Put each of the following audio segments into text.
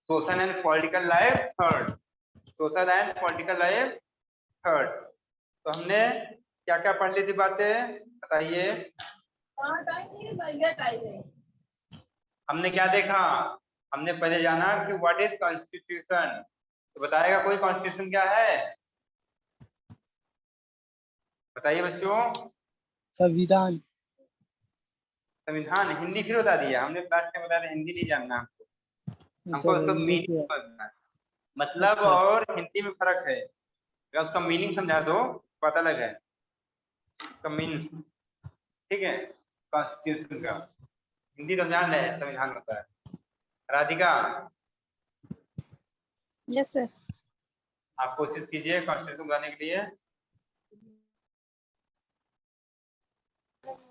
Social and political life third, social and political life third. तो हमने क्या क्या पढ़ ली थी बातें बताइए। हमने क्या देखा, हमने पहले जाना कि व्हाट इज कॉन्स्टिट्यूशन। तो बताएगा कोई कॉन्स्टिट्यूशन क्या है, बताइए बच्चों। संविधान। संविधान हिंदी फिर बता दिया हमने, लास्ट में बताया था हिंदी नहीं जानना हमको, हमको तो उसका इंग्लिश मीनिंग है। समझना है। मतलब अच्छा। और हिंदी में फर्क है, अगर उसका मीनिंग समझा दो पता लगे उसका मीन्स, ठीक है। कॉन्स्टिट्यूशन का हिंदी तो जान रहे संविधान होता है। Radhika yes sir. आप कोशिश कीजिए कॉन्स्टिट्यूशन बनाने के लिए।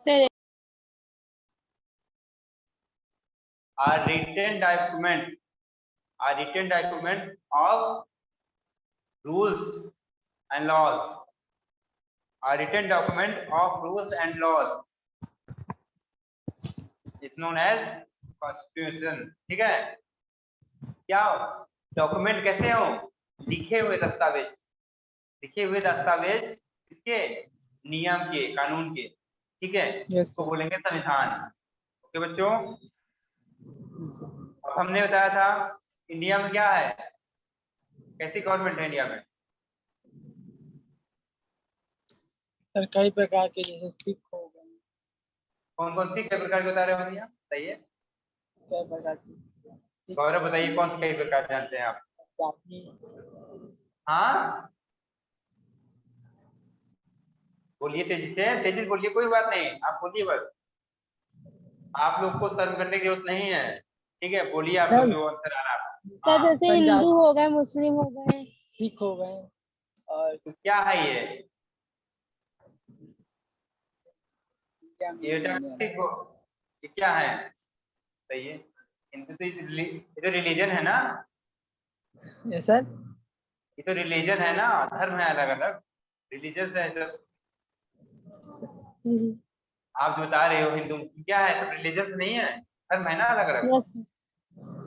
Sir are written document of rules and laws, are written document of rules and laws is known as constitution, ठीक है। क्या डॉक्यूमेंट कैसे हो, लिखे हुए दस्तावेज, लिखे हुए दस्तावेज किसके, नियम के, कानून के, ठीक है। यस तो सर। बोलेंगे संविधान। ओके बच्चों, अब हमने बताया था इंडिया में क्या है, कैसी गवर्नमेंट है इंडिया में। सर कई प्रकार के जैसे सिख हो गए। कौन कौन सी कई प्रकार के बता रहे हो भैया बताइए। कई प्रकार के गौरव बताइए कौन से कई प्रकार जानते हैं आप। जाति। हाँ बोलिए तेजी से, तेजी से बोलिए, कोई बात नहीं आप बोलिए बस, आप लोग को शर्म करने की जरूरत नहीं है, ठीक है। बोलिए आप लोग जो आंसर आ रहा है। सर हाँ, जैसे हिंदू हो गए, मुस्लिम हो गए, सिख हो गए और तो क्या है ये क्या ये क्या है बताइए। हिंदू तो ये तो रिलीजन है ना, ये सर। ये तो रिलीजन है ना, धर्म है अलग अलग, रिलीजन है तो आप जो बता रहे हो हिंदू मुस्लिम क्या है, सब रिलीजन नहीं है, धर्म है ना अलग अलग, यस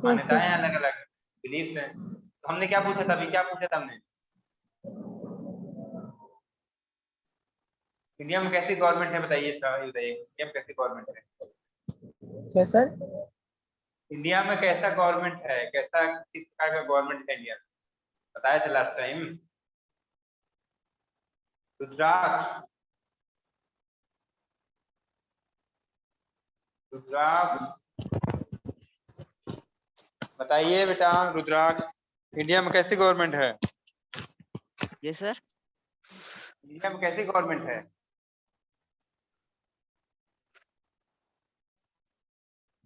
मान्यताएं यस हैं अलग अलग, बिलीफ है। तो हमने क्या पूछा था अभी, क्या पूछा था हमने, इंडिया में कैसी गवर्नमेंट है बताइए, ये बताइए इंडिया में कैसी गवर्नमेंट है। क्या सर। इंडिया में कैसा गवर्नमेंट है, कैसा किस प्रकार का गवर्नमेंट है इंडिया में, बताया था लास्ट टाइम। रुद्राक्ष, रुद्राक्ष बताइए बेटा, रुद्राक्ष इंडिया में कैसी गवर्नमेंट है। ये सर इंडिया में कैसी गवर्नमेंट है,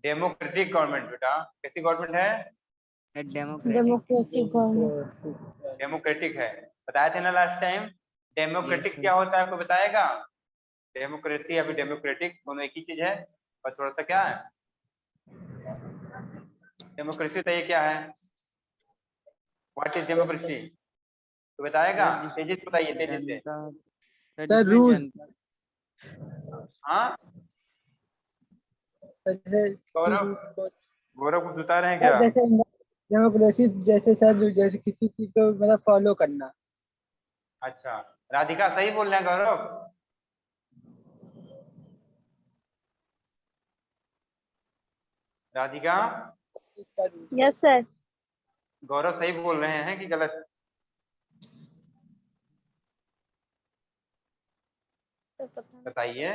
डेमोक्रेटिक गवर्नमेंट बेटा, कैसी गवर्नमेंट है, डेमोक्रेसी गवर्नमेंट। डेमोक्रेटिक है, बताया थे ना लास्ट टाइम। डेमोक्रेटिक Yes, क्या होता है आपको बताएगा, डेमोक्रेसी या फिर डेमोक्रेटिक दोनों एक ही चीज है, और थोड़ा सा क्या है, डेमोक्रेसी तो ये क्या है, व्हाट इज डेमोक्रेसी, तो बताएगा, तेजी से बताइए तेजी से। जनता सर जिसमें रूल्स। जनता हाँ जैसे गौरव, गौरव कुछ बता रहे हैं क्या। जैसे डेमोक्रेसी जैसे सर जैसे किसी चीज को मतलब फॉलो करना। अच्छा राधिका सही बोल रहे हैं गौरव, राधिका यस सर। गौरव सही बोल रहे हैं कि गलत, बताइए।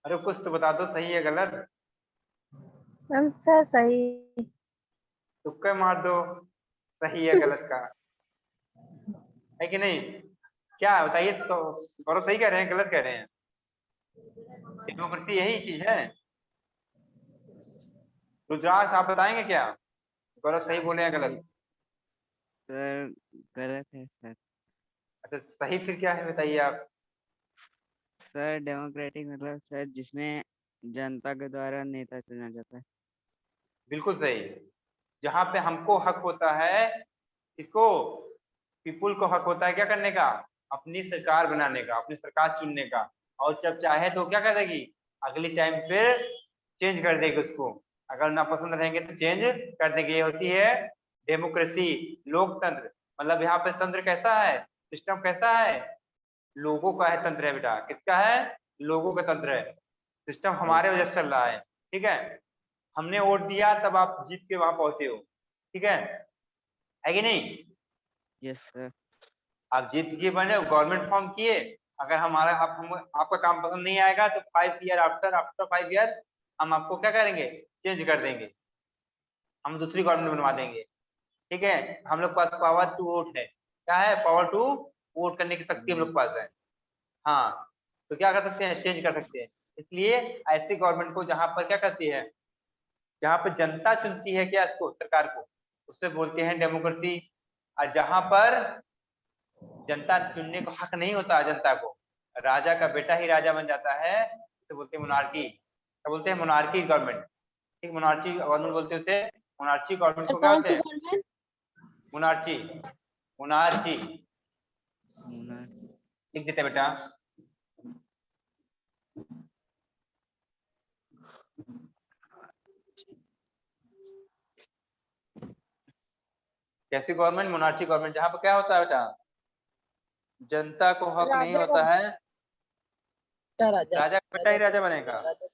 अरे कुछ तो बता दो सही है गलत, मैम सर सही। तुक्का मार दो, सही है गलत का, है कि नहीं, क्या बताइए। तो गौरव सही कह रहे हैं गलत कह रहे हैं, डेमोक्रेसी यही चीज है। रुद्राक्ष आप बताएंगे क्या, गौरव सही बोले हैं गलत। सर गलत है सर। अच्छा सही फिर क्या है बताइए आप। सर डेमोक्रेटिक मतलब सर जिसमें जनता के द्वारा नेता चुना जाता है। बिल्कुल सही, जहां पे हमको हक होता है, किसको, पीपुल को हक होता है क्या करने का, अपनी सरकार बनाने का, अपनी सरकार चुनने का, और जब चाहे तो क्या कर देगी, अगली टाइम पे चेंज कर देगी उसको, अगर नापसंद रहेंगे तो चेंज कर देंगे। ये होती है डेमोक्रेसी, लोकतंत्र। मतलब यहाँ पे तंत्र कैसा है, सिस्टम कैसा है, लोगों का है तंत्र है बेटा। किसका है, लोगों का तंत्र है। सिस्टम हमारे वजह से चल रहा है, ठीक है। हमने वोट दिया तब आप जीत के वहां पहुंचे हो, ठीक है कि नहीं। Yes sir. आप जीत के बने, गवर्नमेंट फॉर्म किए। अगर हमारा हम आपका काम पसंद नहीं आएगा तो 5 ईयर आफ्टर 5 ईयर हम आपको क्या करेंगे, चेंज कर देंगे, हम दूसरी गवर्नमेंट बनवा देंगे, ठीक है। हम लोग के पास पावर टू वोट है, क्या है, पावर टू वोट करने की शक्ति हम लोग के पास है। हाँ, तो क्या कर सकते हैं, चेंज कर सकते हैं। इसलिए ऐसी गवर्नमेंट को जहां पर क्या करती है, जहां पर जनता चुनती है क्या इसको, सरकार को, उससे बोलते हैं डेमोक्रेसी। और जहां पर जनता चुनने को हक नहीं होता जनता को, राजा का बेटा ही राजा बन जाता है, उसे बोलते हैं मोनार्की। क्या बोलते हैं, मोनार्की गवर्नमेंट, ठीक। मोनार्ची गवर्नमेंट बोलते हैं उसे, मोनार्ची गवर्नमेंट सर को क्या कौन बोलते सी हैं, गवर्नमेंट? Monarchy, monarchy monarch. लिख देते हैं बेटा। कैसी गवर्नमेंट, मोनार्ची गवर्नमेंट, जहां पर क्या होता है बेटा, जनता को हक नहीं राजा होता है। राजा राजा का बेटा ही राजा बनेगा, राजा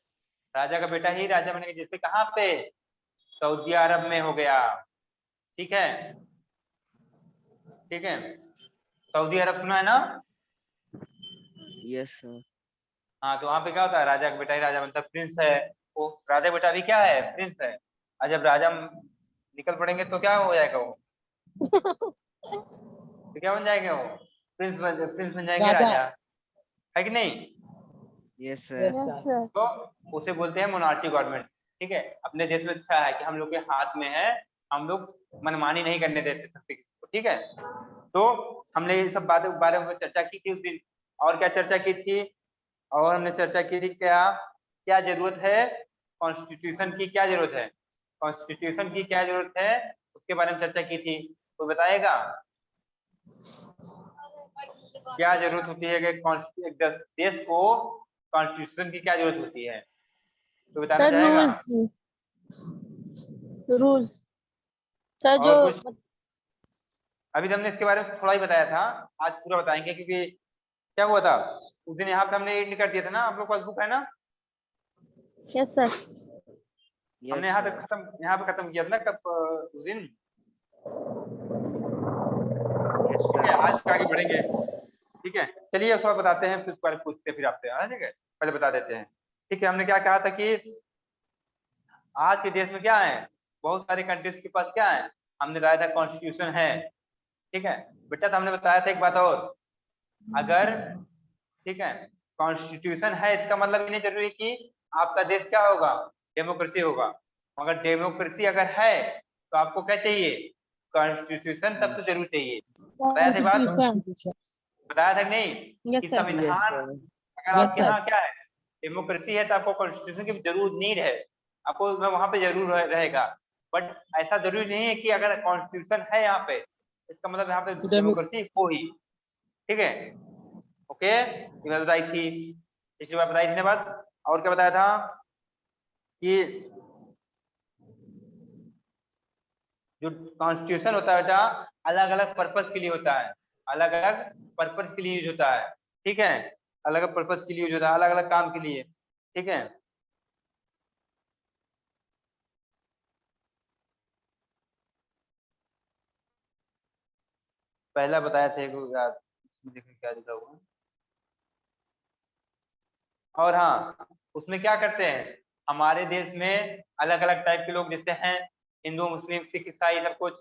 राजा का बेटा ही राजा बनेगा। जैसे कहाँ पे, सऊदी अरब में हो गया, ठीक है, ठीक है। सऊदी अरब सुना है ना। Yes sir. हाँ, तो वहां पे क्या होता है, राजा का बेटा ही राजा बनता है, प्रिंस है वो। राजा का बेटा अभी क्या है, प्रिंस है। और जब राजा निकल पड़ेंगे तो क्या हो जाएगा वो, तो क्या बन जाएंगे वो, प्रिंस बन जाएंगे राजा। राजा, है कि नहीं। Yes sir. Yes yes sir. Sir. तो उसे बोलते हैं मोनार्ची गवर्नमेंट, ठीक है। अपने देश में अच्छा है कि हम लोग के हाथ में है, हम लोग मनमानी नहीं करने देते सकते किसी को, ठीक है। तो हमने ये सब बातें बारे में चर्चा की थी उस दिन। और क्या चर्चा की थी, और हमने चर्चा की थी क्या क्या जरूरत है कॉन्स्टिट्यूशन की, क्या जरूरत है, कॉन्स्टिट्यूशन की क्या जरूरत है, उसके बारे में चर्चा की थी। तो बताएगा क्या जरूरत होती है कि एक देश को कॉन्स्टिट्यूशन की क्या जरूरत होती है, तो बताना सर चाहेगा। रूल्स की, रूल्स सर जो और कुछ, अभी तो हमने इसके बारे में थोड़ा ही बताया था, आज पूरा बताएंगे। क्योंकि क्या हुआ था उस दिन, यहाँ पे हमने एंड कर दिया था ना, आप लोग के पास बुक है ना। Yes sir. हमने यस यहाँ सर। तक खत्म, यहाँ पे खत्म किया था ना कब, उस दिन। यस ठीक है, सर। आज आगे बढ़ेंगे, ठीक है। चलिए थोड़ा बताते हैं, फिर उसके बारे में पूछते हैं फिर आपसे, हाँ, ठीक है, पहले बता देते हैं। ठीक है, हमने क्या कहा था कि आज के देश में क्या है, बहुत सारी कंट्रीज के पास क्या है, हमने बताया था कॉन्स्टिट्यूशन है, ठीक है। बेटा तो हमने बताया था एक बात और, अगर, ठीक है, कॉन्स्टिट्यूशन है इसका मतलब ये नहीं जरूरी कि आपका देश क्या होगा, डेमोक्रेसी होगा। मगर डेमोक्रेसी अगर है तो आपको क्या चाहिए, कॉन्स्टिट्यूशन तब तो जरूर चाहिए। बताया था बात, कॉन्स्टिट्यूशन। बताया था कि नहीं, कि यस सर। यस संविधान, सर। अगर यस आपके सर। यहाँ क्या है, डेमोक्रेसी है तो आपको कॉन्स्टिट्यूशन की जरूर नीड है, आपको वहां पे जरूर रहेगा। बट ऐसा जरूरी नहीं है कि अगर कॉन्स्टिट्यूशन है यहाँ पे इसका मतलब यहाँ पे डेमोक्रेसी हो ही, ठीक है। ओके, ये बात बताई थी, पिछली बार बताई थी बात। और क्या बताया था कि जो कॉन्स्टिट्यूशन होता है बेटा, अलग अलग पर्पस के लिए होता है, अलग अलग पर्पस के लिए यूज होता है, ठीक है। अलग अलग पर्पस के लिए यूज होता है, अलग अलग काम के लिए, ठीक है। पहला बताया थे याद, देखिए क्या लिखा हुआ है। और हाँ, उसमें क्या करते हैं, हमारे देश में अलग अलग टाइप के लोग जैसे हैं, हिंदू मुस्लिम सिख ईसाई सब कुछ,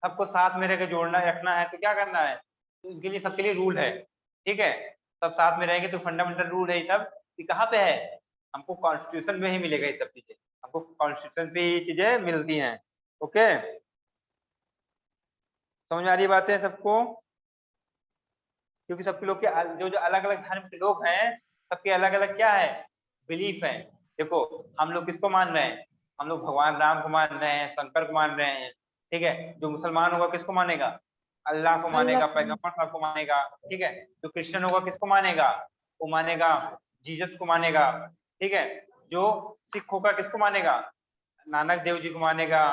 सबको साथ में रहकर जोड़ना रखना है, तो क्या करना है, तो इनके लिए सबके लिए रूल है, ठीक है। सब साथ में रहेंगे तो फंडामेंटल रूल है ये सब, कि कहाँ पे है, हमको कॉन्स्टिट्यूशन में ही मिलेगा ये सब चीजें, हमको कॉन्स्टिट्यूशन पे ही चीजें मिलती हैं। ओके, समझ में आ रही बातें सबको। क्योंकि सबके लोग के जो जो अलग अलग धर्म के लोग हैं, सबके अलग अलग क्या है, बिलीफ है। देखो हम लोग किसको मान रहे हैं, हम लोग भगवान राम को मान रहे हैं, शंकर को मान रहे हैं, ठीक है। जो मुसलमान होगा किसको मानेगा, अल्लाह को अल्लाह मानेगा, को। पैगंबर साहब को मानेगा, ठीक है। जो क्रिश्चियन होगा किसको मानेगा, वो मानेगा जीसस को मानेगा, ठीक है। जो सिख होगा किसको मानेगा, नानक देव जी को मानेगा,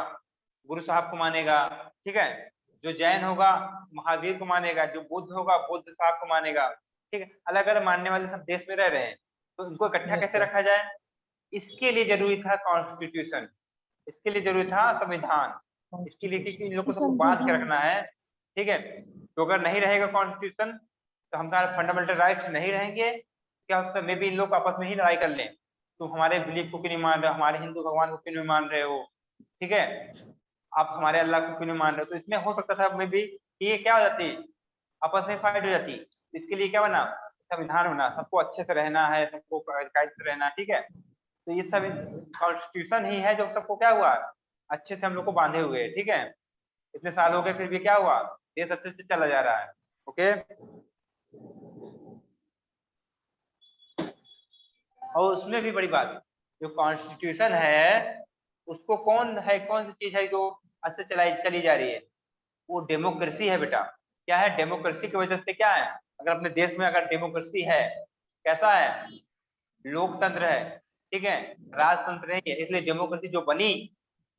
गुरु साहब को मानेगा, ठीक है। जो जैन होगा महावीर को मानेगा, जो बुद्ध होगा बुद्ध साहब को मानेगा, ठीक है। अलग अलग मानने वाले सब देश में रह रहे हैं, तो इनको इकट्ठा Yes, कैसे sir. रखा जाए? इसके लिए जरूरी था कॉन्स्टिट्यूशन, इसके लिए जरूरी था संविधान, इसके लिए कि इन लोग को सबको बांध के रखना है, ठीक है। तो अगर नहीं रहेगा कॉन्स्टिट्यूशन तो हमारे फंडामेंटल राइट्स नहीं रहेंगे, क्या हो सकता है मे बी इन लोग आपस में ही लड़ाई कर लें, तुम हमारे बिलीफ को क्यों नहीं मान रहे हो, हमारे हिंदू भगवान को क्यों नहीं मान रहे हो, ठीक है, आप हमारे अल्लाह को क्यों नहीं मान रहे हो। तो इसमें हो सकता था मे बी ये क्या हो जाती, आपस में फाइट हो जाती। इसके लिए क्या बना, संविधान बना, सबको अच्छे से रहना है, सबको कायदे से रहना है, ठीक है। तो ये सब कॉन्स्टिट्यूशन ही है जो सबको क्या हुआ, अच्छे से हम लोग को बांधे हुए है, ठीक है। इतने साल हो गए फिर भी क्या हुआ, देश अच्छे से चला जा रहा है। ओके, और उसमें भी बड़ी बात, जो कॉन्स्टिट्यूशन है उसको कौन सी चीज है जो अच्छे चली जा रही है, वो डेमोक्रेसी है बेटा। क्या है, डेमोक्रेसी की वजह से क्या है, अगर अपने देश में अगर डेमोक्रेसी है, कैसा है, लोकतंत्र है, ठीक है, राजतंत्र नहीं है, इसलिए डेमोक्रेसी जो बनी,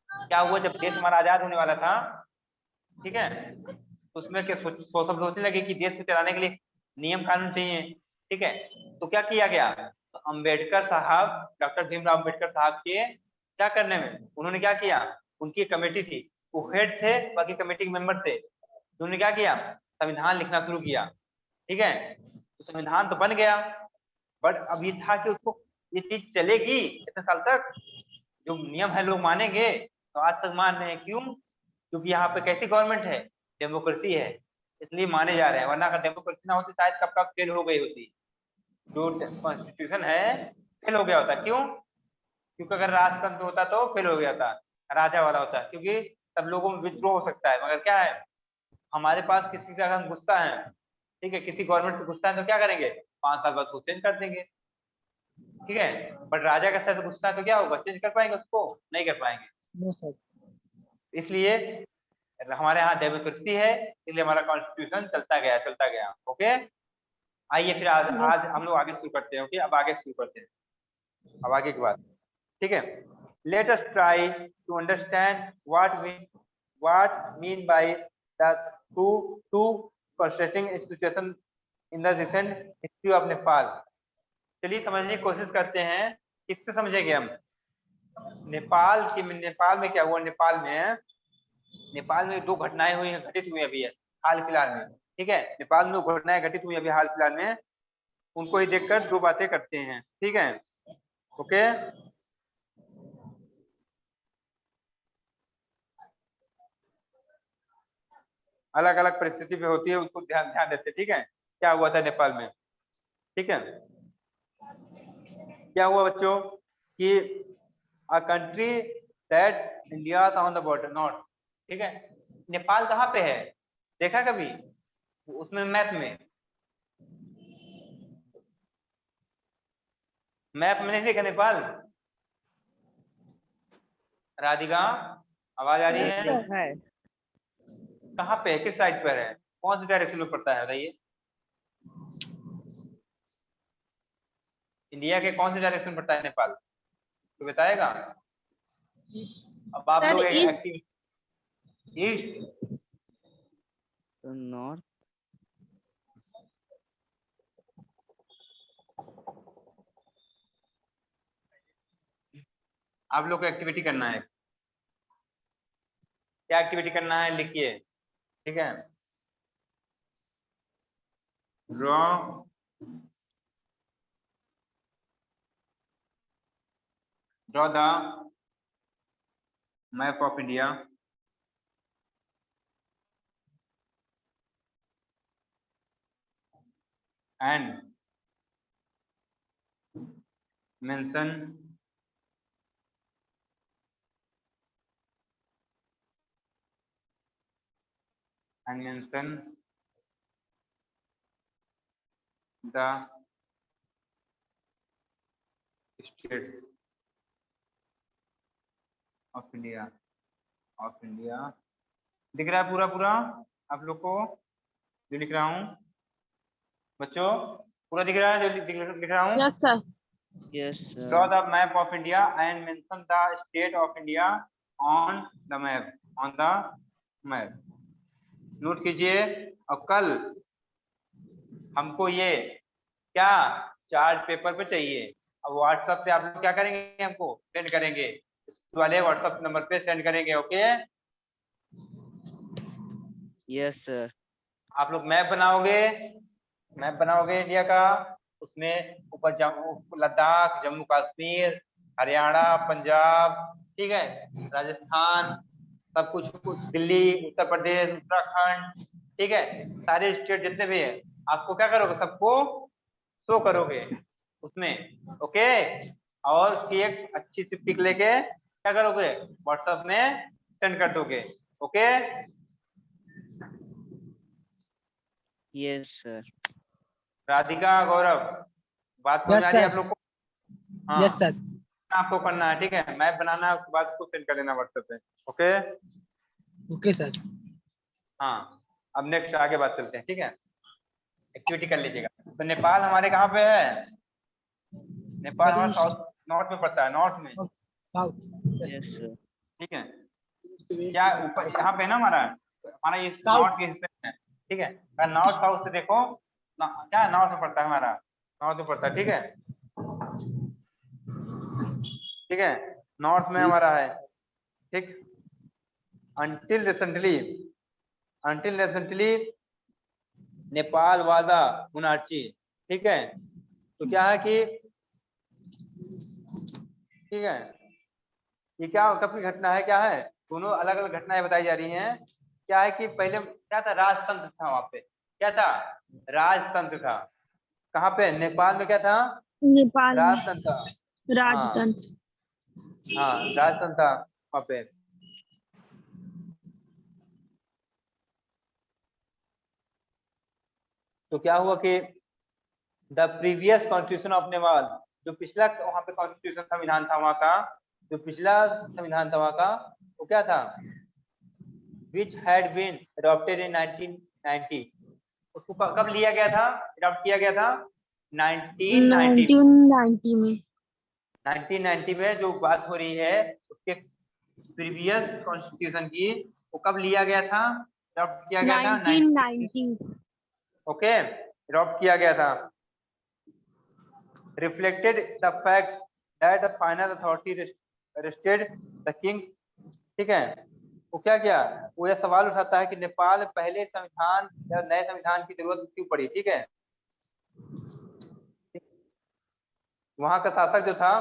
क्या हुआ जब देश हमारा आजाद होने वाला था, ठीक है, उसमें क्या सब सोचने लगे कि देश को चलाने के लिए नियम कानून चाहिए, ठीक है। तो क्या किया गया, तो अम्बेडकर साहब, डॉक्टर भीमराव अम्बेडकर साहब के क्या करने में, उन्होंने क्या किया, उनकी कमेटी थी, वो हेड थे, बाकी कमेटी के मेंबर थे, उन्होंने क्या किया, संविधान लिखना शुरू किया, ठीक है। तो संविधान तो बन गया, बट अब ये था कि उसको ये चीज चलेगी इतने साल तक, जो नियम है लोग मानेंगे, तो आज तक मान रहे हैं, क्यों, क्योंकि यहाँ पे कैसी गवर्नमेंट है, डेमोक्रेसी है, इसलिए माने जा रहे हैं, वरना अगर डेमोक्रेसी ना होती शायद कब कब फेल हो गई होती, जो कॉन्स्टिट्यूशन है फेल हो गया होता। क्यों, क्योंकि अगर राजतंत्र होता तो फेल हो गया था, राजा वाला होता, क्योंकि सब लोगों में विद्रोह हो सकता है, मगर क्या है, हमारे पास किसी का हम गुस्सा है, ठीक है, किसी गवर्नमेंट से गुस्सा है तो क्या करेंगे, 5 साल बाद उसको चेंज कर देंगे, ठीक है। बट राजा का साथ गुस्सा है तो क्या होगा, चेंज कर पाएंगे उसको, नहीं कर पाएंगे। No, sir. इसलिए हमारे यहाँ डेमोक्रेसी है, इसलिए हमारा कॉन्स्टिट्यूशन चलता गया। ओके, आइए फिर आज हम लोग आगे शुरू करते हैं। ओके, अब आगे शुरू करते हैं, अब आगे की बात, ठीक है। Let us try to understand what mean by the two constituting institution in the recent history of Nepal. चलिए समझने की कोशिश करते हैं, किससे समझेंगे हम, नेपाल में क्या हुआ, नेपाल में 2 घटनाएं हुई हैं, घटित हुई अभी है हाल फिलहाल में, ठीक है। नेपाल में 2 घटनाएं घटित हुई अभी हाल फिलहाल में, उनको ही देखकर 2 बातें करते हैं, ठीक है। ओके, अलग अलग परिस्थिति पे होती है, उसको ध्यान ध्यान देते, ठीक है। क्या हुआ था नेपाल में, ठीक है, क्या हुआ बच्चों कि a country that India on the border north, ठीक है। नेपाल कहाँ पे है, देखा कभी उसमें मैप में नहीं देखा नेपाल, राधिका आवाज आ रही Yes, है, sir. देखा है। कहाँ पे है, किस साइड पर है, कौन सी डायरेक्शन में पड़ता है बताइए, इंडिया के कौन सी डायरेक्शन में पड़ता है नेपाल, तो बताएगा। अब आप Sir, लोग east. ईस्ट, तो नॉर्थ, आप लोग को एक्टिविटी करना है, क्या एक्टिविटी करना है लिखिए, ठीक है। Draw the map of India and mention the states of India दिख रहा है पूरा आप लोग को जो लिख रहा हूँ बच्चों, पूरा दिख रहा है जो लिख रहा हूँ, Yes, sir. Yes, Draw sir. the map of India and mention the state of India on the map. On the map. Note कीजिए। और कल हमको ये क्या चार्ट पेपर पे चाहिए। अब व्हाट्सएप पे आप लोग क्या करेंगे, हमको सेंड करेंगे, इस वाले व्हाट्सएप नंबर पे सेंड करेंगे। Okay, Yes, sir. आप लोग मैप बनाओगे इंडिया का। उसमें ऊपर लद्दाख, जम्मू कश्मीर, हरियाणा, पंजाब, ठीक है, राजस्थान, सब कुछ दिल्ली, उत्तर प्रदेश, उत्तराखंड, ठीक है, सारे स्टेट जितने भी है आपको क्या करोगे, सबको शो करोगे उसमें। ओके, और उसकी एक अच्छी सी पिक लेके क्या करोगे, व्हाट्सएप में सेंड कर दोगे। Okay, Yes, sir. राधिका, गौरव, बात समझ यस में आ रही है सर। आप लोग को? हाँ, यस सर। आपको करना है, ठीक है, मैप बनाना है, उसके बाद उसको सेंड कर देना व्हाट्सएप पे। Okay, okay sir. हाँ, अब नेक्स्ट आगे बात चलते हैं, ठीक है, एक्टिविटी कर लीजिएगा। तो नेपाल हमारे कहाँ पे है? नेपाल हमारा साउथ नॉर्थ में पड़ता है, नॉर्थ में, साउथ। Yes, sir. ठीक है। क्या ऊपर यहाँ पे है ना हमारा ये नॉर्थ के हिस्से में है, ठीक है। नॉर्थ साउथ से देखो क्या नॉर्थ में पड़ता है, हमारा नॉर्थ में पड़ता है, ठीक है, ठीक है, नॉर्थ में हमारा है, ठीक। until recently नेपाल वादा मुनाची, ठीक है। तो क्या है कि ठीक है, ये क्या कब की घटना है, क्या है, दोनों अलग अलग घटनाएं बताई जा रही हैं। क्या है कि पहले क्या था, राजतंत्र था वहां पे, क्या था, राजतंत्र था। कहाँ पे, नेपाल में क्या था, नेपाल में राजतंत्र था। हाँ राजतंत्र। हाँ, राजतंत्र था वहां पे। तो क्या हुआ कि the previous constitution of Nepal, जो पिछला वहां पे कॉन्स्टिट्यूशन संविधान था वहां का, जो पिछला संविधान था वहां का, वो क्या था, which had been adopted in 1990, उसको कब लिया गया था, अडॉप्ट किया गया था 1990 1990 में। 1990 में जो बात हो रही है उसके प्रीवियस कॉन्स्टिट्यूशन की, वो कब लिया गया था, अडॉप्ट किया गया था 1990। ओके, अडॉप्ट किया गया था। reflected the fact that the final authority rested the king, ठीक है। वो क्या किया, वो यह सवाल उठाता है कि नेपाल पहले संविधान या नए संविधान की जरूरत क्यों पड़ी, ठीक है। वहां का शासक जो था,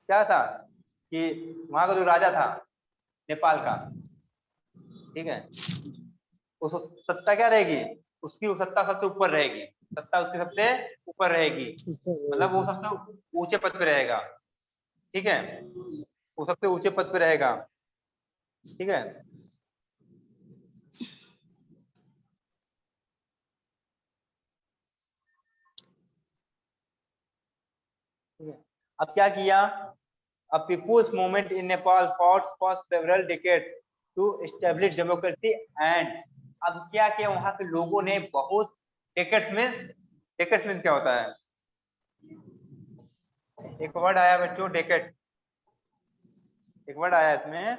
क्या था कि वहां का जो राजा था नेपाल का, ठीक है, उस सत्ता क्या रहेगी, उसकी सत्ता सबसे ऊपर रहेगी, सत्ता उसकी सबसे ऊपर रहेगी, मतलब वो सबसे ऊंचे पद पे रहेगा, ठीक है, वो सबसे ऊंचे पद पे रहेगा, ठीक है। अब क्या किया, a people's movement in Nepal fought for several decades to establish democracy and अब क्या किया, वहां के लोगों ने बहुत डेकेट्स मीन्स क्या होता है, एक वर्ड आया बच्चों, डेकेट, एक वर्ड आया इसमें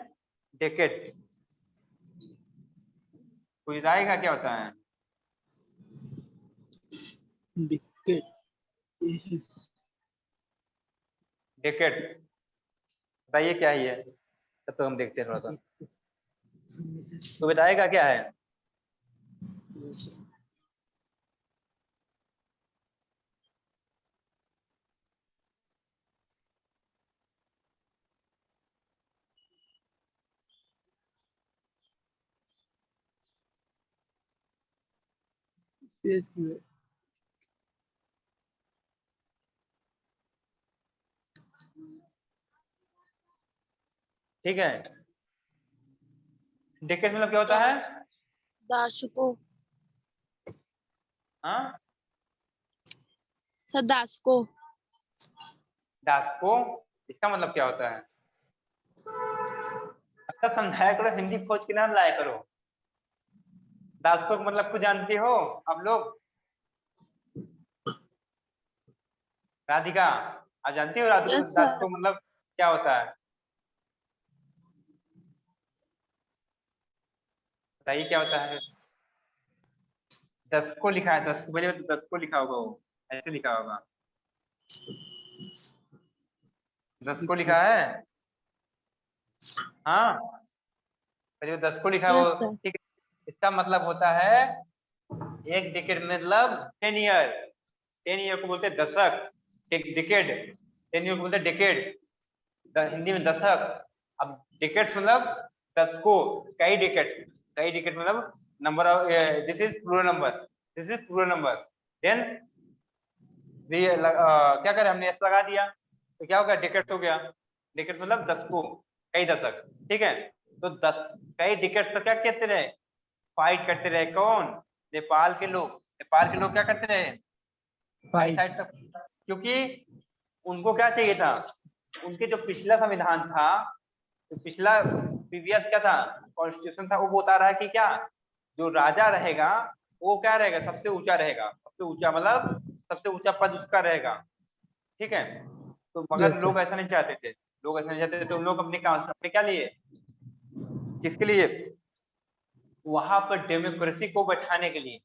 डेकेट, कोई बताएगा क्या होता है, डेकेट्स, बताइए क्या है ये, तब तो हम देखते हैं थोड़ा सा, तो बताएगा क्या है। ठीक है, डेकेट मतलब क्या होता है, दाशको। हाँ, सर दाशको। डास्को, इसका मतलब क्या होता है, अच्छा समझाया करो, हिंदी खोज के नाम लाया करो। दास्को का मतलब कुछ जानते हो आप लोग, राधिका, आप जानती हो रात Yes, sir. को मतलब क्या होता है? बताइए क्या होता है? 10 को लिखा है, 10 को पहले 10 को लिखा होगा, वो ऐसे लिखा होगा, 10 को लिखा है। हाँ, पहले 10 को लिखा है Yes, वो, sir. ठीक है। इसका मतलब होता है एक डिकेड मतलब 10 ईयर, 10 ईयर को बोलते हैं दशक, डिकेड, 10 ईयर को बोलते हैं डिकेड, हिंदी में दशक। अब डिकेड्स मतलब 10 को, कई डिकेड मतलब number of, this is plural number, this is plural number. Then क्या करें, हमने एस लगा दिया तो क्या हो गया, डिकेड्स हो गया। डिकेड मतलब 10 को, कई दशक, ठीक है। तो 10 कई डिकेड्स तो क्या कहते रहे, फाइट करते रहे। कौन? नेपाल के लोग। नेपाल के लोग क्या करते रहे, कई फाइट। साइड तक, क्योंकि उनको क्या चाहिए था, उनके जो पिछला संविधान था, तो पिछला प्रीवियस क्या था, कॉन्स्टिट्यूशन था, वो बता रहा है कि क्या, जो राजा रहेगा वो क्या रहेगा, सबसे ऊंचा रहेगा, सबसे ऊंचा मतलब सबसे ऊंचा पद उसका रहेगा, ठीक है। तो मगर यस सर। लोग ऐसा नहीं चाहते थे, लोग ऐसा नहीं चाहते थे, तो उन लोग अपने क्या लिए, किसके लिए, वहां पर डेमोक्रेसी को बैठाने के लिए,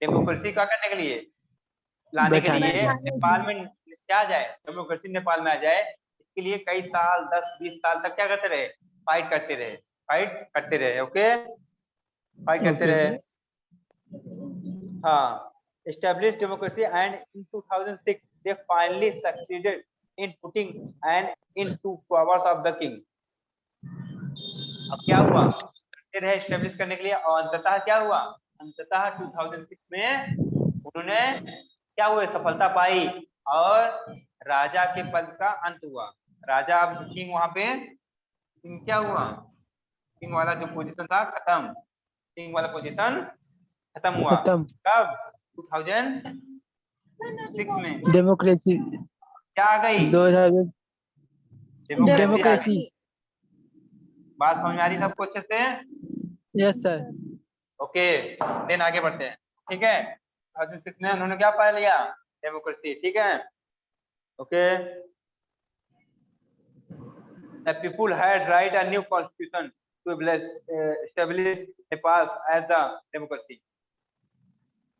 डेमोक्रेसी का करने के लिए, लाने के बैठाने लिए, के लिए। नेपाल में क्या आ जाए, डेमोक्रेसी नेपाल में आ जाए, इसके लिए कई साल, 10-20 साल तक क्या करते रहे, फाइट करते रहे, फाइट करते रहे, ओके, फाइट करते ओके रहे। सर। हाँ, established democracy and in 2006 they finally succeeded in putting an into powers of the king। अब क्या हुआ, करते रहे एस्टेब्लिश करने के लिए, और अंततः क्या हुआ, अंततः 2006 में उन्होंने क्या हुए, सफलता पाई, और राजा के पद का अंत हुआ। राजा, अब किंग वहां पे, किंग क्या हुआ, किंग वाला जो पोजीशन था खत्म, किंग वाला पोजीशन खत्म हुआ। खत्म। कब, 2006 में। डेमोक्रेसी। क्या आ गई, 2000। डेमोक्रेसी आ गई। डेमोक्रेसी। बात समझ में आ रही सबको अच्छे से? Yes sir. ओके, देन आगे बढ़ते हैं, ठीक है। 2006 में उन्होंने क्या पा लिया, डेमोक्रेसी, ठीक है, okay. The people had write a new constitution to establish Nepal as a democracy।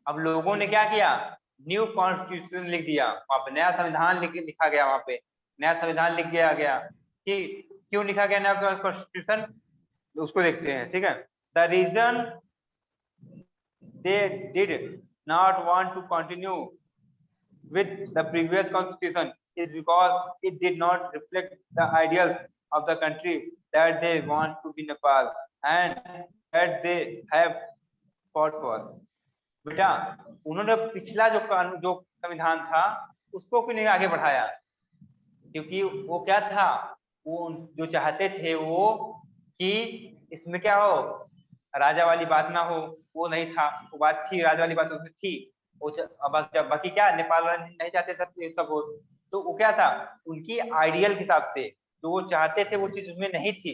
अब लोगों ने क्या किया, न्यू कॉन्स्टिट्यूशन लिख दिया, वहां पे नया संविधान लिखा गया, वहां पे नया संविधान लिख दिया गया कि क्यों लिखा गया नया कॉन्स्टिट्यूशन, उसको देखते हैं, ठीक है। The reason they did not want to continue with the previous constitution is because it did not reflect the ideals of the country that they want to be Nepal and that they have fought for। बेटा, उन्होंने पिछला जो कानून, जो संविधान था, उसको क्यों नहीं आगे बढ़ाया, क्योंकि वो क्या था, वो जो चाहते थे वो कि इसमें क्या हो, राजा वाली बात ना हो, वो नहीं था, वो बात थी, राजा वाली बात उसमें थी, वो बाकी क्या, नेपाल वाले नहीं चाहते सब ये सब हो, तो वो क्या था, उनकी आइडियल के हिसाब से जो वो चाहते थे वो चीज उसमें नहीं थी,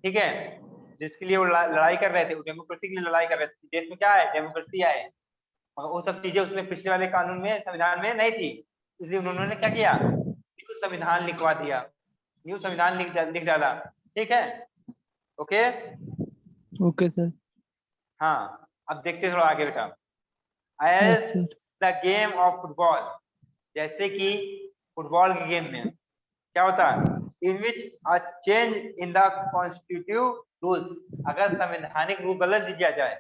ठीक है। जिसके लिए वो लड़ाई कर रहे थे, वो डेमोक्रेसी के लिए लड़ाई कर रहे थे, देश में क्या है, डेमोक्रेसी आए, मगर वो सब चीजें उसमें पिछले वाले कानून में, संविधान में नहीं थी, इसलिए उन्होंने क्या किया, न्यू संविधान लिखवा दिया, न्यू संविधान लिख डाला, ठीक है, ओके। Okay sir. हाँ, अब देखते थोड़ा आगे बेटा। Yes as sir. The game of football, जैसे कि फुटबॉल के गेम में क्या होता है, in which a change in the constitutive rules, अगर संवैधानिक रूल बदल दिया जाए,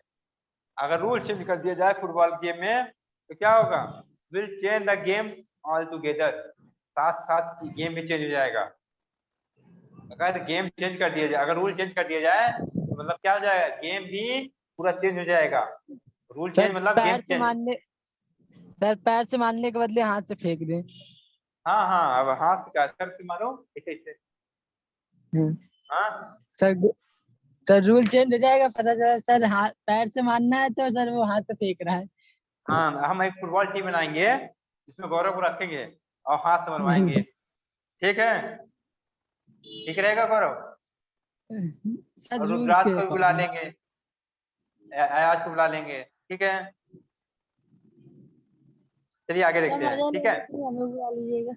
अगर रूल चेंज कर दिया जाए फुटबॉल गेम में, तो क्या होगा, will change the game all together, साथ साथ गेम भी चेंज हो जाएगा। अगर गेम चेंज कर दिया जाए, अगर रूल चेंज कर दिया जाए तो मतलब क्या हो जाएगा, गेम भी पूरा चेंज हो जाएगा। रूल चेंज सर मतलब गेम पैर से चेंज। मारने, सर पैर से मारने के बदले हाथ से फेंक दें। हाँ हाँ, अब हाथ से सर से मारो, ऐसे ऐसे, हाँ सर सर रूल चेंज हो जाएगा, पता चला सर हाथ पैर से मारना है तो सर वो हाथ से फेंक रहा है। हाँ, हम एक फुटबॉल टीम बनाएंगे जिसमें गौरव को रखेंगे और हाथ से बनवाएंगे, ठीक है, ठीक रहेगा गौरव। सर और रूल्स रुद्राज के को भी बुला अकॉर्डिंग। लेंगे, अयाज को बुला लेंगे, ठीक है। चलिए आगे सर देखते हैं, मजा ठीक है। नहीं, हमें बुला लीजिएगा।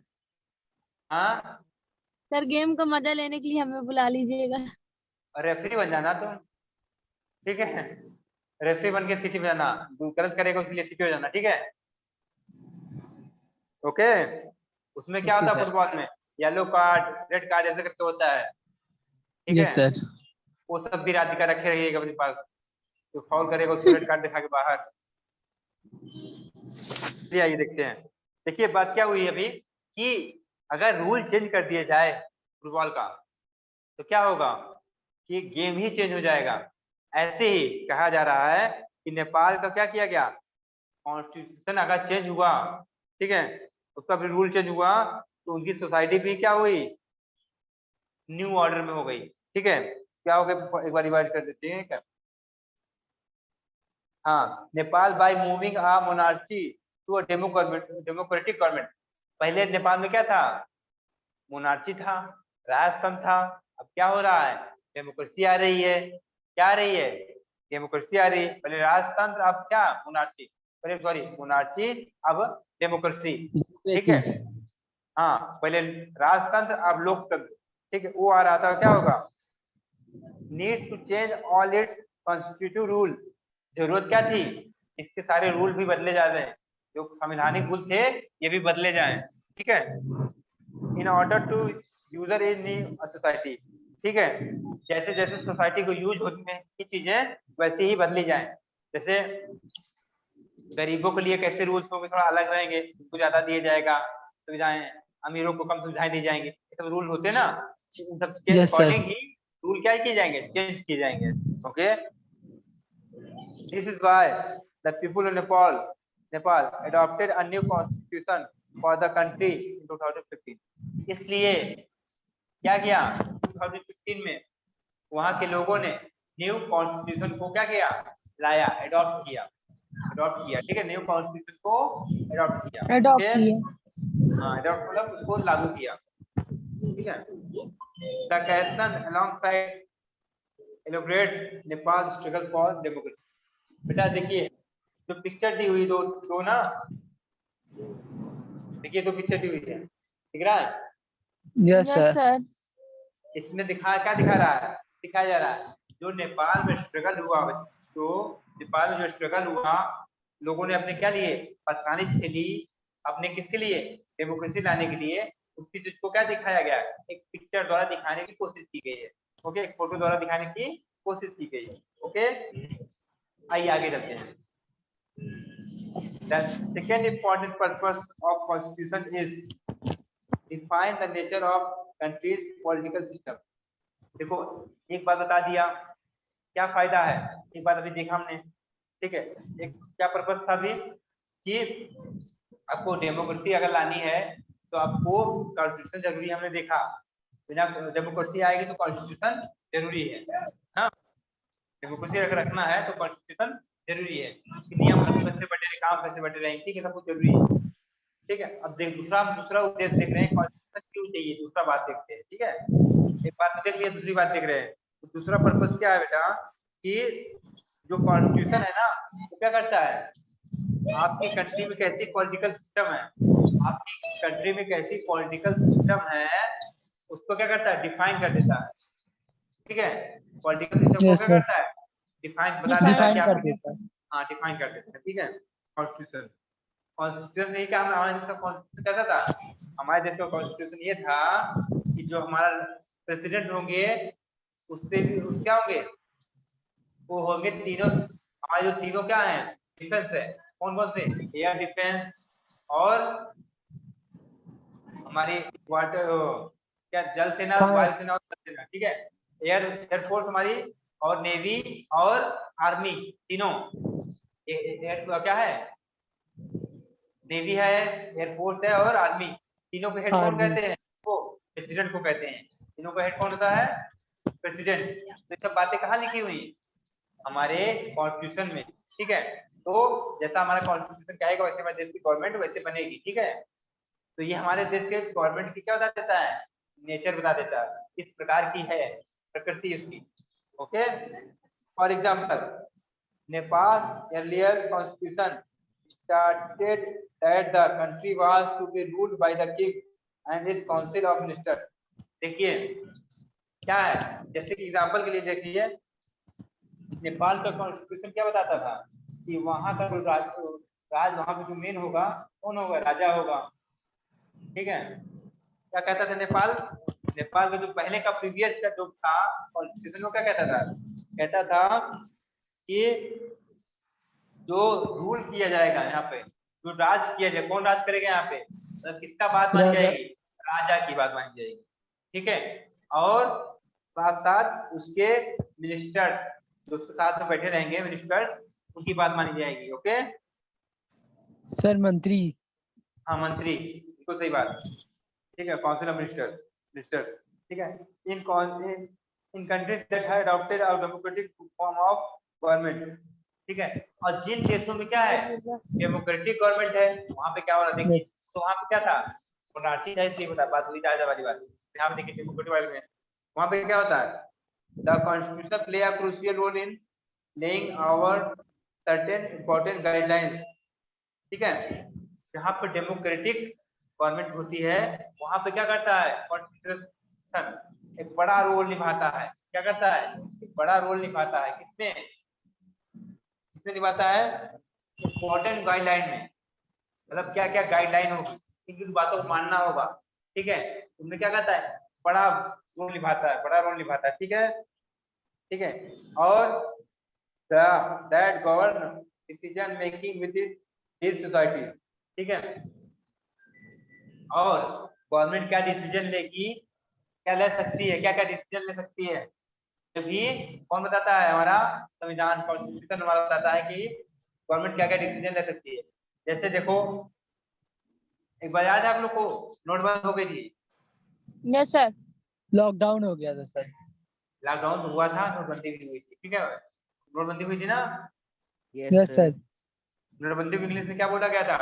हाँ, सर गेम का मजा लेने के लिए हमें बुला लीजिएगा। रेफरी बन जाना तुम, ठीक है। रेफरी बन के सिटी बजाना, जो गलत करेगा उसके लिए सिटी हो जाना, ठीक है। ओके, उसमें क्या ओके होता है सर। फुटबॉल में, येलो कार्ड रेड कार्ड ऐसे करके होता है, ठीक यस है। सर। वो सब भी राधिका रखे रहिएगा अपने पास, जो फाउल करेगा उसको रेड कार्ड दिखा के बाहर। चलिए आइए देखते हैं। देखिए बात क्या हुई अभी कि अगर रूल चेंज कर दिया जाए फुटबॉल का तो क्या होगा कि गेम ही चेंज हो जाएगा। ऐसे ही कहा जा रहा है कि नेपाल का क्या किया गया, कॉन्स्टिट्यूशन अगर चेंज हुआ, ठीक है, उसका भी रूल चेंज हुआ तो उनकी सोसाइटी भी क्या हुई, न्यू ऑर्डर में हो गई, ठीक है। क्या हो गया एक बार रिवाइज कर देते हैं क्या। हाँ, Nepal by moving a monarchy to a democratic government. पहले नेपाल में क्या था, मोनार्ची था, राजतंत्र था। अब क्या हो रहा है, डेमोक्रेसी आ रही है। क्या आ रही है, डेमोक्रेसी आ रही है। पहले राजतंत्र, अब क्या, मोनार्ची, पहले सॉरी मोनार्ची, अब डेमोक्रेसी, ठीक डेमोक्रेसी। है। हाँ, पहले राजतंत्र अब लोकतंत्र, ठीक है। वो आ रहा था, क्या होगा, need to change all its constitutive rule. जरूरत क्या थी, इसके सारे रूल भी बदले जा रहे हैं, जो संवैधानिक रूल थे ये भी बदले जाएं, ठीक है। In order to user in society, ठीक है। जैसे जैसे सोसाइटी को यूज होती है की चीजें वैसे ही बदली जाएं। जैसे गरीबों के लिए कैसे रूल्स होंगे, थोड़ा अलग रहेंगे, उनको ज्यादा दिया जाएगा सुविधाएं, अमीरों को कम सुविधाएं दी जाएंगी, ये सब रूल होते हैं ना, इन सब के यस सर। अकॉर्डिंग ही रूल क्या किए जाएंगे, चेंज किए जाएंगे। Okay, this is why the people of Nepal adopted a new constitution for the country in 2015। इसलिए क्या किया, 2015 में वहां के लोगों ने न्यू कॉन्स्टिट्यूशन को क्या किया, लाया, अडॉप्ट किया, ठीक है। न्यू कॉन्स्टिट्यूशन को अडॉप्ट किया, अडॉप्ट ओके। किया। हाँ, अडॉप्ट मतलब उसको लागू किया, ठीक है। The question alongside elaborates Nepal struggle for democracy. बेटा देखिए, जो पिक्चर दी हुई दो दो ना, देखिए दो पिक्चर दी हुई है, दिख रहा है। Yes yes sir. सर। इसमें दिखा क्या दिखा रहा है, दिखाया जा रहा है जो नेपाल में स्ट्रगल हुआ, जो नेपाल में जो स्ट्रगल हुआ, लोगों ने अपने क्या लिए, परेशानी झेली, अपने किसके लिए, डेमोक्रेसी लाने के लिए। उसकी चीज को क्या दिखाया गया है, एक पिक्चर द्वारा दिखाने की कोशिश की गई है, ओके, एक फोटो द्वारा दिखाने की कोशिश की गई है, ओके। आइए आगे चलते हैं। The second important purpose of constitution is define the nature of country's political system। देखो, एक बात बता दिया, क्या फायदा है, एक बात अभी देखा हमने, ठीक है। एक क्या पर्पस था अभी कि आपको डेमोक्रेसी अगर लानी है तो आपको कॉन्स्टिट्यूशन जरूरी है, हमने देखा। बिना डेमोक्रेसी आएगी तो कॉन्स्टिट्यूशन जरूरी है, हाँ। डेमोक्रेसी अगर रखना है तो कॉन्स्टिट्यूशन जरूरी है कि नियम कैसे बटे रहे, काम कैसे बटे रहे, ठीक है, सब कुछ जरूरी है, ठीक है। अब देख दूसरा दूसरा उद्देश्य देख रहे हैं, कॉन्स्टिट्यूशन क्यों चाहिए, दूसरा बात देखते हैं, ठीक है। एक बात तो देख लिया, दूसरी बात देख रहे हैं। तो दूसरा पर्पस क्या है बेटा कि जो कॉन्स्टिट्यूशन है ना, वो क्या करता है, आपकी कंट्री में कैसी पॉलिटिकल सिस्टम है, आपकी कंट्री में कैसी पॉलिटिकल सिस्टम है, उसको क्या करता है, डिफाइन कर देता है, ठीक है। पॉलिटिकल सिस्टम को यस क्या सर। करता है, डिफाइन बता देता है डिफाइन कि डिफाइन कर आपकी, देता है। हाँ डिफाइन कर देता है, ठीक है। कॉन्स्टिट्यूशन, कॉन्स्टिट्यूशन ये क्या, हमारे देश का कॉन्स्टिट्यूशन कैसा था, हमारे देश का कॉन्स्टिट्यूशन ये था कि जो हमारा प्रेसिडेंट होंगे उससे भी उस क्या होंगे, वो होंगे तीनों, हमारे जो तीनों क्या है, डिफेंस है, कौन कौन से, एयर डिफेंस और हमारी वाटर क्या, जल सेना, वायु सेना और थल सेना, ठीक है। एयरफोर्स हमारी, और नेवी और आर्मी, तीनों। एयर क्या है, नेवी है, एयरफोर्स है और आर्मी, तीनों को हेड कौन आर्मी। कहते हैं, वो प्रेसिडेंट को कहते हैं। तीनों का हेड कौन होता है, प्रेसिडेंट। तो ये सब बातें कहाँ लिखी हुई हैं, हमारे कॉन्स्टिट्यूशन में, ठीक है। तो जैसा हमारा कॉन्स्टिट्यूशन कहेगा वैसे हमारे देश की गवर्नमेंट वैसे बनेगी, ठीक है। तो ये हमारे देश के गवर्नमेंट की क्या बता देता है, नेचर बता देता है, किस प्रकार की है प्रकृति उसकी, okay. For example, Nepal earlier constitution stated that the country was to be ruled by the king and इस काउंसिल ऑफ मिनिस्टर। देखिए क्या है, जैसे कि एग्जांपल के लिए देखिए, नेपाल का कॉन्स्टिट्यूशन क्या बताता था कि वहां का जो राज वहां पे जो मेन होगा कौन होगा, राजा होगा। ठीक है, क्या कहता था नेपाल, नेपाल का जो पहले का प्रीवियस का जो था कॉन्स्टिट्यूशन, वो क्या कहता था कि जो रूल किया जाएगा यहाँ पे, जो राज किया जाए, कौन राज करेगा यहाँ पे, मतलब किसका बात मानी राजा। जाएगी, राजा की बात मानी जाएगी। ठीक है, और साथ साथ उसके मिनिस्टर्स जो उसके साथ में बैठे रहेंगे मिनिस्टर्स, उनकी बात मानी जाएगी। ओके, सर मंत्री। हाँ मंत्री, बिल्कुल सही बात। ठीक है, काउंसिल ऑफ मिनिस्टर्स। ठीक है, in countries that have adopted a democratic form of government. ठीक है, और जिन देशों में क्या है, डेमोक्रेटिक गवर्नमेंट है, वहां पे क्या हो रहा है देखिए, तो वहां पे क्या था, मोनार्ची था, इसलिए बता बात हुई राजा वाली बात। यहाँ पे देखिए डेमोक्रेटिक वाले में वहां पे क्या होता है, the constitution play a crucial role in laying our certain important guidelines. ठीक है, जहाँ पे डेमोक्रेटिक गवर्नमेंट होती है वहां पे क्या करता है, कॉन्स्टिट्यूशन एक बड़ा रोल निभाता है। क्या करता है, एक बड़ा रोल निभाता है, किसमें किसमें निभाता है, इंपॉर्टेंट गाइडलाइन में। मतलब क्या क्या गाइडलाइन होगी, किन बातों को मानना होगा। ठीक है, उनमें क्या करता है, बड़ा रोल निभाता है, बड़ा रोल निभाता है। ठीक है, ठीक है, और that govern decision making with this society. ठीक है, और गवर्नमेंट क्या डिसीजन लेगी, क्या ले सकती है, क्या क्या डिसीजन ले सकती है, भी कौन बताता है, हमारा संविधान कॉन्स्टिट्यूशन हमारा बताता है कि गवर्नमेंट क्या क्या डिसीजन ले सकती है। जैसे देखो, एक बार याद है आप लोग को, नोटबंदी हो गई थी, यस सर। लॉकडाउन हो गया था सर। लॉकडाउन हुआ था, नोटबंदी भी हुई थी। ठीक है, नोटबंदी हुई थी ना, यस यस सर। सर। नोटबंदी को इंग्लिश में क्या बोला गया था,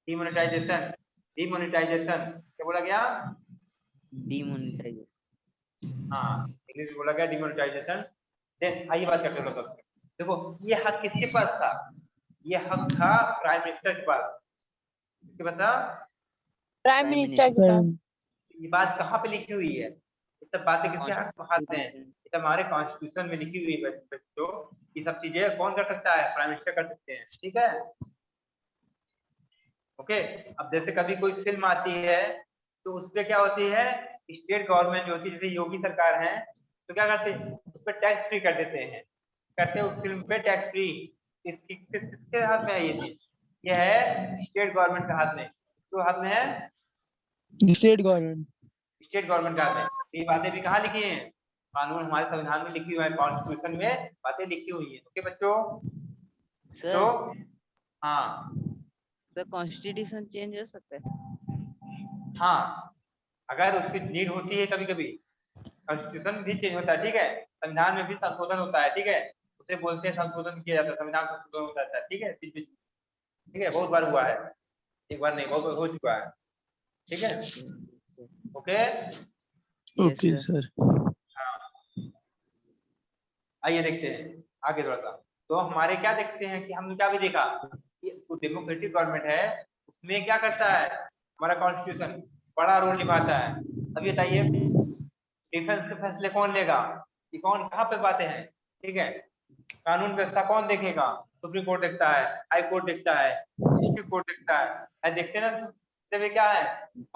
डिमोनेटाइजेशन। डिमोनेटाइजेशन क्या बोला गया, डीमोनेटाइजेशन। हाँ इंग्लिश में बोला गया डिमोनेटाइजेशन। देन आइए बात करते हैं लोग। देखो ये हक किसके पास था, ये हक था प्राइम मिनिस्टर के पास। किसके पास था, प्राइम प्राइम मिनिस्टर के पास। ये बात कहाँ पे लिखी हुई है, ये सब बातें किसके हाथ में है, ये सब हमारे कॉन्स्टिट्यूशन में लिखी हुई है बच्चों। ये सब चीजें कौन कर सकता है, प्राइम मिनिस्टर कर सकते हैं। ठीक है, ओके। अब जैसे कभी कोई फिल्म आती है तो उस पर क्या होती है, स्टेट गवर्नमेंट जो होती है, जैसे योगी सरकार है, तो क्या करते हैं, उस पर टैक्स फ्री कर देते हैं, करते हैं उस फिल्म पे टैक्स फ्री। किसके हाथ में है ये चीज, ये है स्टेट गवर्नमेंट के हाथ में। तो हाथ में है स्टेट गवर्नमेंट। स्टेट गवर्नमेंट का है। ये बातें भी कहाँ लिखी हैं, कानून हमारे संविधान में लिखी हुई है, कॉन्स्टिट्यूशन में बातें लिखी हुई है। ओके बच्चों, सर तो हाँ सर कॉन्स्टिट्यूशन चेंज हो सकता है। हाँ, अगर उसकी नीड होती है कभी कभी, कॉन्स्टिट्यूशन भी चेंज होता है। ठीक है, संविधान में भी संशोधन होता है। ठीक है, उसे बोलते हैं संशोधन किया जाता है, संविधान संशोधन होता है। ठीक है, ठीक है, बहुत बार हुआ है, एक बार नहीं, बहुत बार हो चुका है। ठीक है, okay. Yes okay sir. Sir. आइए देखते हैं आगे थोड़ा सा। तो हमारे क्या देखते हैं कि हमने क्या भी देखा कि डेमोक्रेटिक गवर्नमेंट है, उसमें क्या करता है, हमारा कॉन्स्टिट्यूशन बड़ा रोल निभाता है। अभी बताइए, डिफेंस के फैसले कौन लेगा, कि कौन कहाँ पे बातें हैं। ठीक है, कानून व्यवस्था कौन देखेगा, सुप्रीम कोर्ट देखता है, हाई कोर्ट देखता है, डिस्ट्रिक्ट कोर्ट देखता है, देखते हैं ना। जब ये क्या है,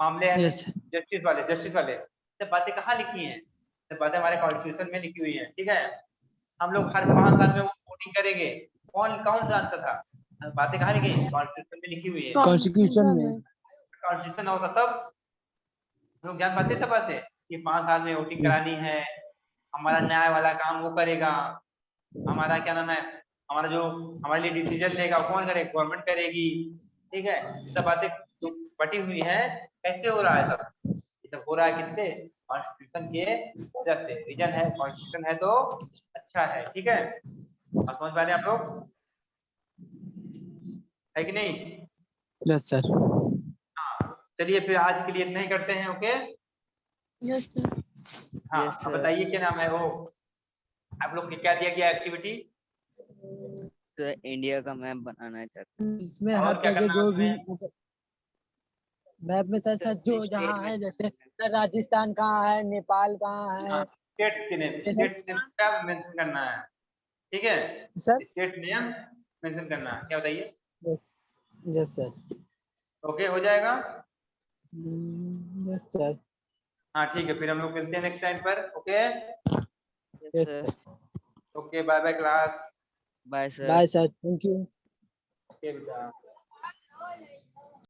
मामले हैं यस। जस्टिस वाले सब बातें कहाँ लिखी हैं, सब बातें हमारे कॉन्स्टिट्यूशन में लिखी हुई हैं। ठीक है, हम लोग हर 5 साल में वोटिंग करेंगे, कौन कौन जानता था, बातें कहाँ लिखी हैं, कॉन्स्टिट्यूशन में लिखी हुई है। कॉन्स्टिट्यूशन में। कॉन्स्टिट्यूशन होता तब हम लोग जान पाते सब बातें कि 5 साल में वोटिंग करानी है, हमारा न्याय वाला काम वो करेगा, हमारा क्या नाम है, हमारा जो हमारे लिए डिसीजन लेगा वो कौन करेगा, गवर्नमेंट करेगी। ठीक है, ये सब बातें जो बटी हुई है, कैसे हो रहा है सब, ये सब हो रहा है किससे, कॉन्स्टिट्यूशन के वजह से। रीजन है कॉन्स्टिट्यूशन है तो अच्छा है। ठीक है, और समझ पा रहे हैं आप लोग, है कि नहीं। Yes sir. हाँ, चलिए फिर आज के लिए इतना ही करते हैं। Okay, yes sir. हाँ यस अब सर। बताइए क्या नाम है वो, आप लोग को क्या दिया गया एक्टिविटी, सर इंडिया का मैप बनाना चाहते इसमें और हर क्या जगह करना है जो भी उसमें, मैप में सर जो जहाँ है, जैसे सर राजस्थान कहाँ है, नेपाल कहाँ है, स्टेट के नेम, जैसे स्टेट नेम का मेंशन करना है, ठीक है, सर। स्टेट नेम मेंशन करना है, क्या बताइए? Yes sir. ओके हो जाएगा। Yes sir. हाँ ठीक है, फिर हम लोग मिलते हैं नेक्स्ट टाइम पर। Okay yes yes sir. Sir. Okay, bye bye class. Bye sir. Bye sir, thank you. Okay बेटा।